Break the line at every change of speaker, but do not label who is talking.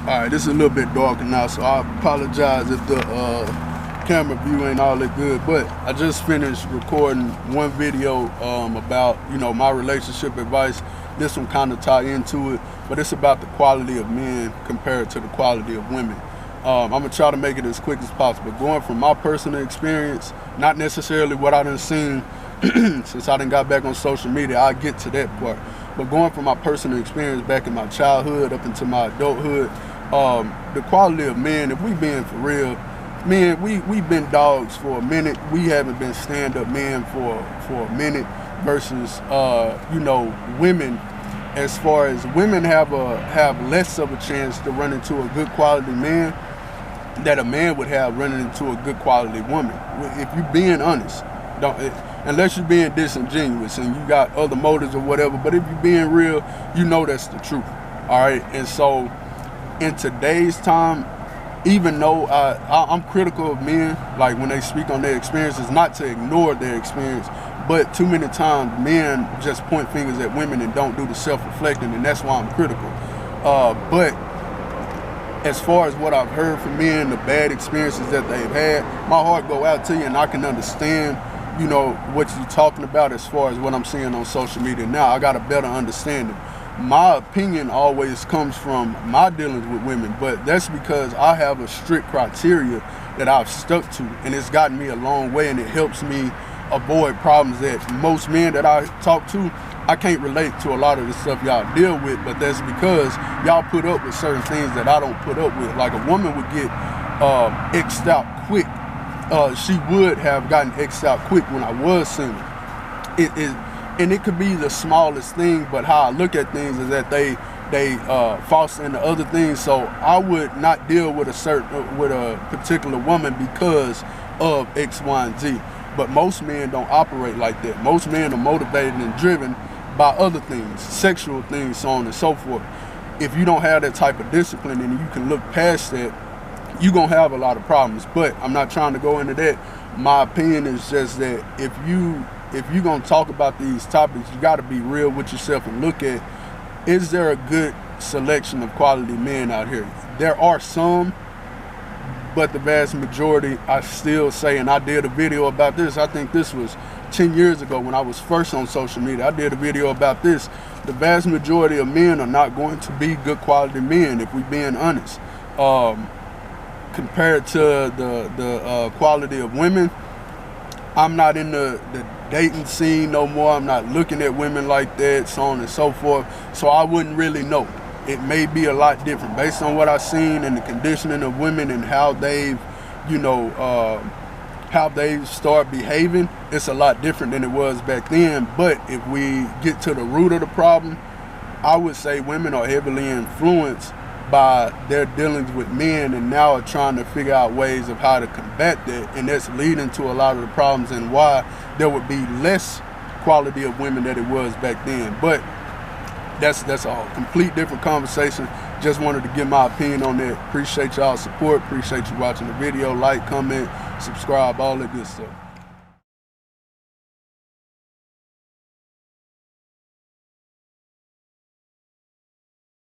Alright, this is a little bit darker now, so I apologize if the camera view ain't all that good, but I just finished recording one video about, my relationship advice. This one kind of tie into it, but it's about the quality of men compared to the quality of women. I'm gonna try to make it as quick as possible. Going from my personal experience, not necessarily what I done seen since I done got back on social media, I'll get to that part. But going from my personal experience back in my childhood up into my adulthood, the quality of men, if we being for real, men, we've been dogs for a minute. We haven't been stand-up men for a minute versus, women. As far as women have less of a chance to run into a good quality man that a man would have running into a good quality woman. If you're being honest, unless you're being disingenuous and you got other motives or whatever, but if you're being real, that's the truth. All right, and so in today's time, even though I'm critical of men, like when they speak on their experiences, not to ignore their experience, but too many times men just point fingers at women and don't do the self-reflecting, and that's why I'm critical. But as far as what I've heard from men, the bad experiences that they've had, my heart go out to you, and I can understand, what you're talking about as far as what I'm seeing on social media now. I got a better understanding. My opinion always comes from my dealings with women, but that's because I have a strict criteria that I've stuck to, and it's gotten me a long way, and it helps me avoid problems that most men that I talk to, I can't relate to a lot of the stuff y'all deal with, but that's because y'all put up with certain things that I don't put up with. Like a woman would get X'd out quick. She would have gotten X'd out quick when I was single. And it could be the smallest thing, but how I look at things is that they foster into other things. So I would not deal with a particular woman because of X, Y, and Z. But most men don't operate like that. Most men are motivated and driven by other things, sexual things, so on and so forth. If you don't have that type of discipline and you can look past that, you're gonna have a lot of problems. But I'm not trying to go into that. My opinion is just that if you're gonna talk about these topics, you gotta be real with yourself and look at, is there a good selection of quality men out here? There are some, but the vast majority, I still say, and I did a video about this, I think this was 10 years ago when I was first on social media, I did a video about this. The vast majority of men are not going to be good quality men, if we're being honest. Compared to the quality of women, I'm not in the dating scene no more. I'm not looking at women like that, so on and so forth. So I wouldn't really know. It may be a lot different based on what I've seen and the conditioning of women and how they've, how they start behaving. It's a lot different than it was back then. But if we get to the root of the problem, I would say women are heavily influenced by their dealings with men and now are trying to figure out ways of how to combat that, and that's leading to a lot of the problems and why there would be less quality of women than it was back then. But that's a complete different conversation. Just wanted to give my opinion on that. Appreciate y'all's support, appreciate you watching the video, like, comment, subscribe, all that good stuff.